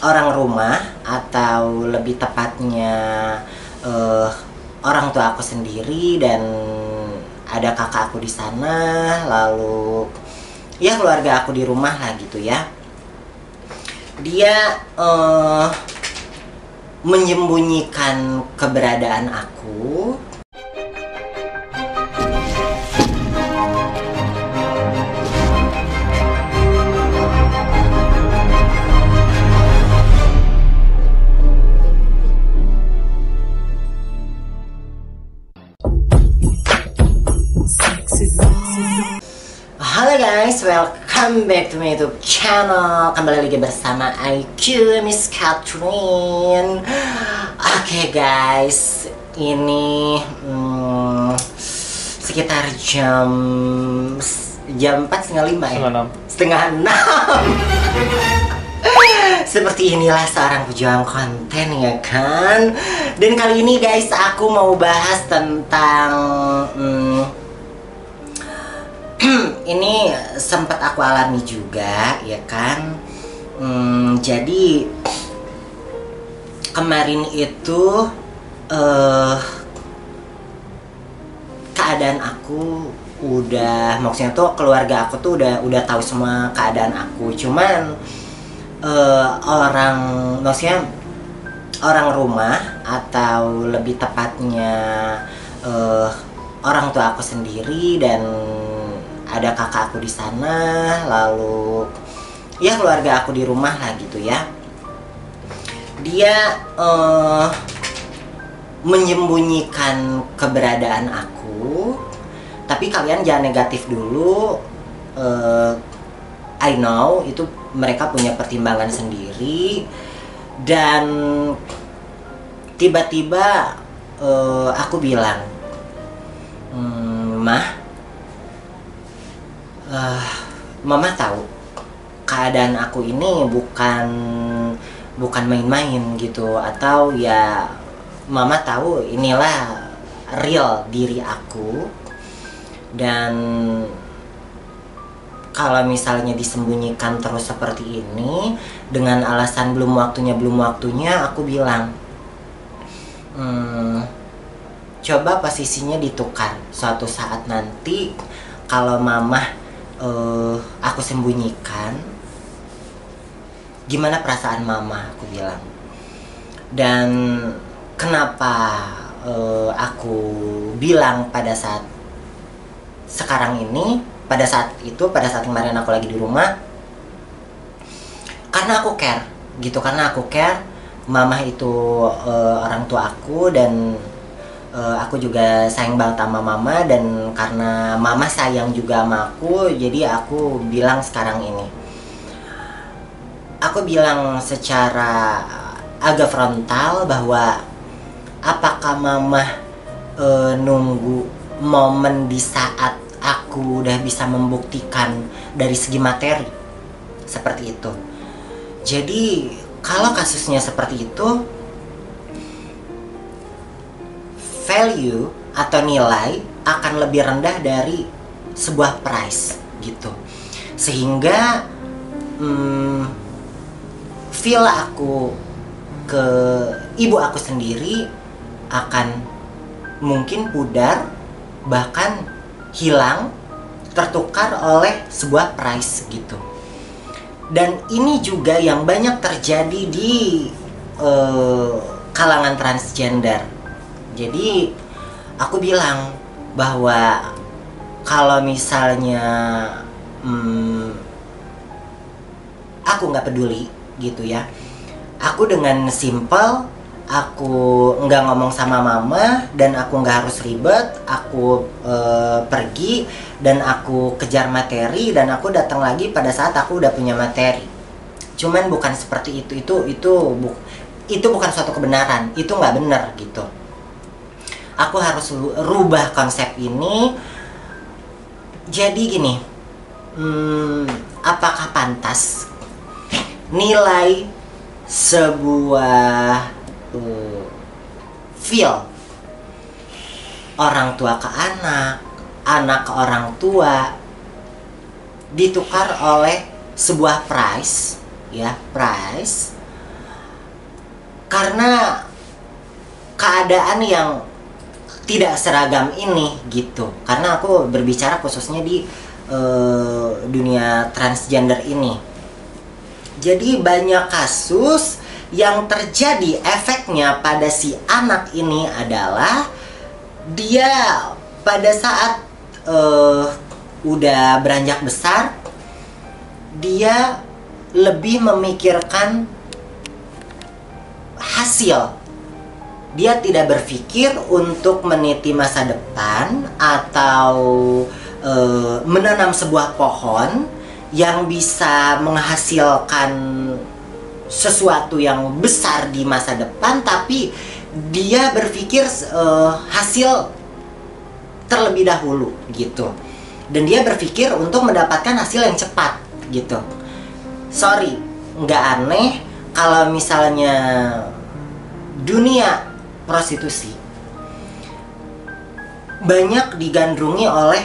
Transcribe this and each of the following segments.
orang rumah, atau lebih tepatnya orang tua aku sendiri, dan ada kakak aku di sana, lalu ya keluarga aku di rumah lah gitu ya. Dia menyembunyikan keberadaan aku. Halo guys, welcome back to my YouTube channel. Kembali lagi bersama IQ Miss Catherine. Oke guys, ini sekitar jam 4, setengah 5 ya? Setengah 6. Seperti inilah seorang pejuang konten ya kan. Dan kali ini guys, aku mau bahas tentang ini sempat aku alami juga ya kan. Jadi kemarin itu keadaan aku maksudnya tuh keluarga aku tuh udah tahu semua keadaan aku. Cuman maksudnya orang rumah, atau lebih tepatnya orang tua aku sendiri, dan ada kakak aku di sana, lalu ya keluarga aku di rumah lah gitu ya. Dia menyembunyikan keberadaan aku, tapi kalian jangan negatif dulu. I know itu mereka punya pertimbangan sendiri. Dan tiba-tiba aku bilang, Mama tahu keadaan aku ini bukan main-main gitu, atau ya Mama tahu inilah real diri aku. Dan kalau misalnya disembunyikan terus seperti ini dengan alasan belum waktunya, aku bilang, coba posisinya ditukar. Suatu saat nanti kalau Mama aku sembunyikan, gimana perasaan Mama, aku bilang. Dan kenapa aku bilang pada saat sekarang ini, pada saat kemarin aku lagi di rumah, karena aku care gitu. Karena aku care, Mama itu orang tua aku, dan aku juga sayang banget sama Mama. Dan karena Mama sayang juga sama aku, jadi aku bilang sekarang ini. Aku bilang secara agak frontal bahwa apakah Mama nunggu momen di saat aku udah bisa membuktikan dari segi materi, seperti itu. Jadi kalau kasusnya seperti itu, value atau nilai akan lebih rendah dari sebuah price gitu. Sehingga feel aku ke ibu aku sendiri akan mungkin pudar, bahkan hilang, tertukar oleh sebuah price gitu. Dan ini juga yang banyak terjadi di kalangan transgender. Jadi aku bilang bahwa kalau misalnya aku nggak peduli gitu ya, aku dengan simple, aku nggak ngomong sama Mama, dan aku nggak harus ribet, aku pergi dan aku kejar materi, dan aku datang lagi pada saat aku udah punya materi. Cuman bukan seperti itu bukan suatu kebenaran, itu nggak benar gitu. Aku harus rubah konsep ini. Jadi gini, apakah pantas nilai sebuah feel orang tua ke anak, anak ke orang tua, ditukar oleh sebuah price, ya, price karena keadaan yang tidak seragam ini gitu. Karena aku berbicara khususnya di dunia transgender ini. Jadi banyak kasus yang terjadi, efeknya pada si anak ini adalah dia pada saat udah beranjak besar, dia lebih memikirkan hasil. Dia tidak berpikir untuk meniti masa depan atau menanam sebuah pohon yang bisa menghasilkan sesuatu yang besar di masa depan, tapi dia berpikir hasil terlebih dahulu gitu. Dan dia berpikir untuk mendapatkan hasil yang cepat gitu. Sorry, nggak aneh kalau misalnya dunia prostitusi banyak digandrungi oleh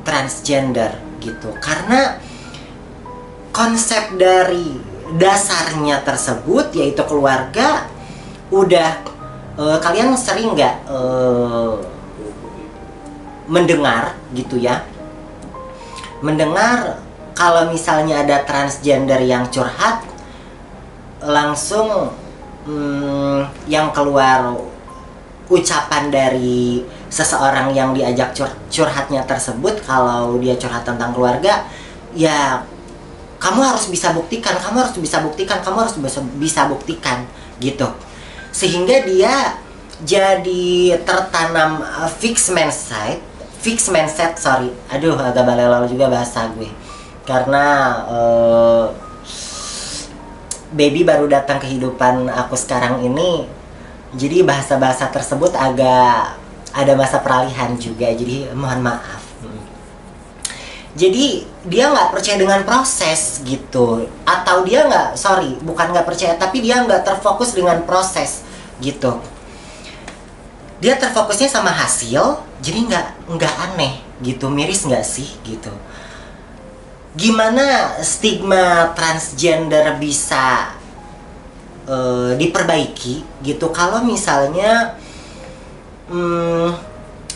transgender gitu, karena konsep dari dasarnya tersebut yaitu keluarga. Udah kalian sering nggak mendengar gitu ya, mendengar kalau misalnya ada transgender yang curhat, langsung yang keluar ucapan dari seseorang yang diajak curhatnya tersebut, kalau dia curhat tentang keluarga, ya kamu harus bisa buktikan, kamu harus bisa buktikan, kamu harus bisa buktikan gitu. Sehingga dia jadi tertanam fixed mindset, sorry, aduh agak balelol juga bahasa gue, karena baby baru datang kehidupan aku sekarang ini, jadi bahasa-bahasa tersebut agak ada masa peralihan juga, jadi mohon maaf. Jadi dia nggak percaya dengan proses gitu, atau dia bukan nggak percaya, tapi dia nggak terfokus dengan proses gitu. Dia terfokusnya sama hasil, jadi nggak aneh gitu, miris nggak sih gitu. Gimana stigma transgender bisa diperbaiki gitu kalau misalnya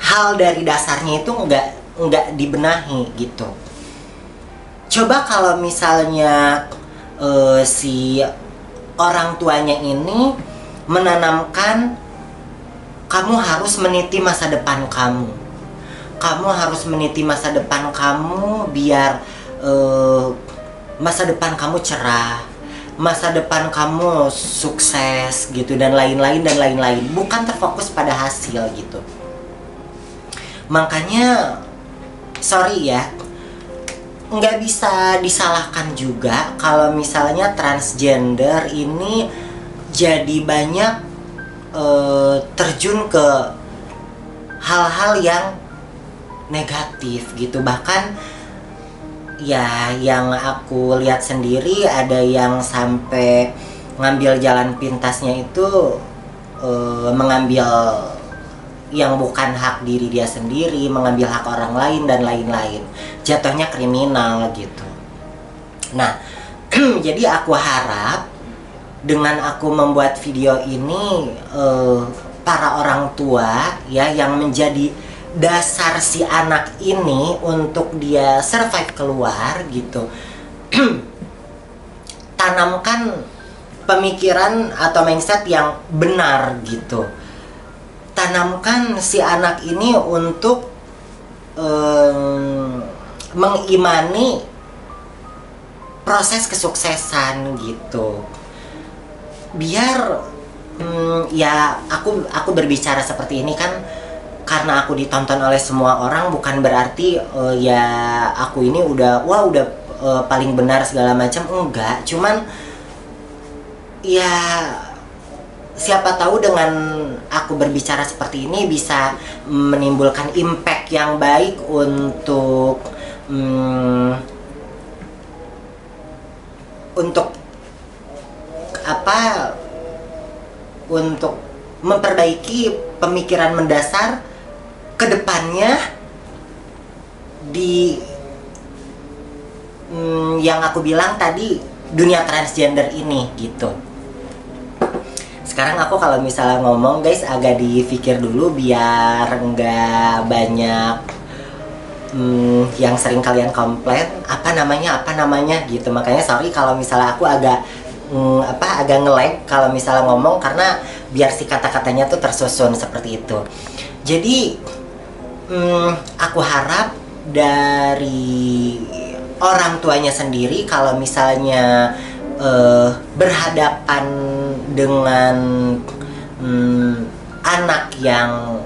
hal dari dasarnya itu nggak dibenahi gitu. Coba kalau misalnya si orang tuanya ini menanamkan, kamu harus meniti masa depan kamu, kamu harus meniti masa depan kamu biar masa depan kamu cerah, masa depan kamu sukses gitu, dan lain-lain, bukan terfokus pada hasil gitu. Makanya sorry ya, nggak bisa disalahkan juga kalau misalnya transgender ini jadi banyak terjun ke hal-hal yang negatif gitu. Bahkan ya yang aku lihat sendiri, ada yang sampai ngambil jalan pintasnya itu mengambil yang bukan hak diri dia sendiri, mengambil hak orang lain dan lain-lain, jatuhnya kriminal gitu. Nah jadi aku harap dengan aku membuat video ini, para orang tua ya yang menjadi dasar si anak ini untuk dia survive keluar gitu, tanamkan pemikiran atau mindset yang benar gitu. Tanamkan si anak ini untuk mengimani proses kesuksesan gitu. Biar ya aku berbicara seperti ini kan karena aku ditonton oleh semua orang, bukan berarti ya aku ini udah paling benar segala macam, enggak. Cuman ya siapa tahu dengan aku berbicara seperti ini bisa menimbulkan impact yang baik untuk untuk memperbaiki pemikiran mendasar kedepannya di yang aku bilang tadi, dunia transgender ini gitu. Sekarang aku kalau misalnya ngomong guys agak dipikir dulu biar nggak banyak yang sering kalian komplain apa namanya gitu. Makanya sorry kalau misalnya aku agak agak nge-lag kalau misalnya ngomong, karena biar si kata-katanya tuh tersusun seperti itu. Jadi aku harap dari orang tuanya sendiri kalau misalnya berhadapan dengan anak yang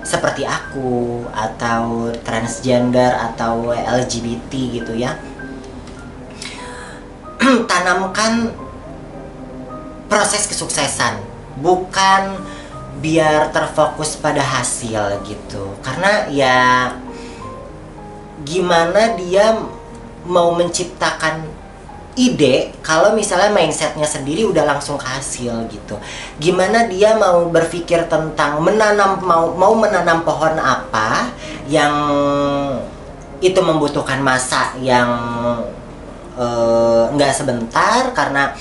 seperti aku atau transgender atau LGBT gitu ya, tanamkan proses kesuksesan, bukan biar terfokus pada hasil gitu. Karena ya gimana dia mau menciptakan ide kalau misalnya mindsetnya sendiri udah langsung ke hasil gitu. Gimana dia mau berpikir tentang mau menanam pohon apa yang itu membutuhkan masa yang nggak sebentar, karena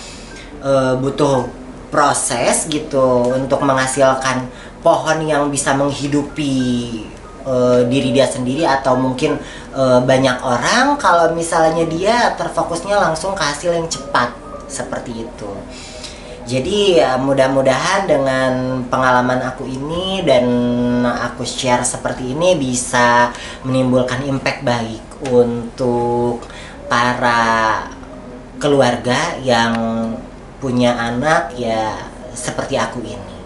butuh proses gitu untuk menghasilkan pohon yang bisa menghidupi diri dia sendiri atau mungkin banyak orang, kalau misalnya dia terfokusnya langsung ke hasil yang cepat seperti itu. Jadi mudah-mudahan dengan pengalaman aku ini dan aku share seperti ini bisa menimbulkan impact baik untuk para keluarga yang punya anak ya seperti aku ini.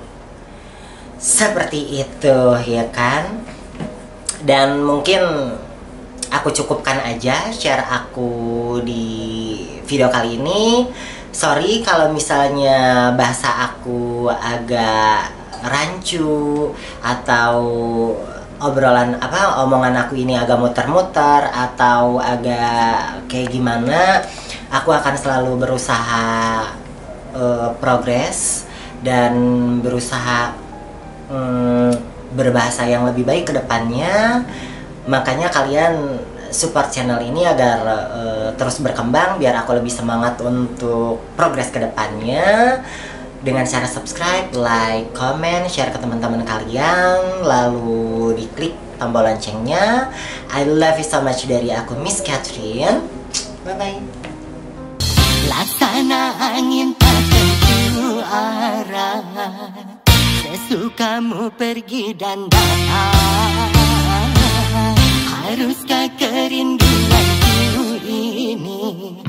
Seperti itu ya kan. Dan mungkin aku cukupkan aja share aku di video kali ini. Sorry kalau misalnya bahasa aku agak rancu atau omongan aku ini agak muter-muter atau agak kayak gimana. Aku akan selalu berusaha progres dan berusaha berbahasa yang lebih baik ke depannya. Makanya kalian support channel ini agar terus berkembang biar aku lebih semangat untuk progres ke depannya dengan cara subscribe, like, comment, share ke teman-teman kalian, lalu diklik tombol loncengnya. I love you so much dari aku, Miss Catherine. Bye bye. Laksana angin tak tentu arah, sesukamu pergi dan datang. Haruskah kerinduanku ini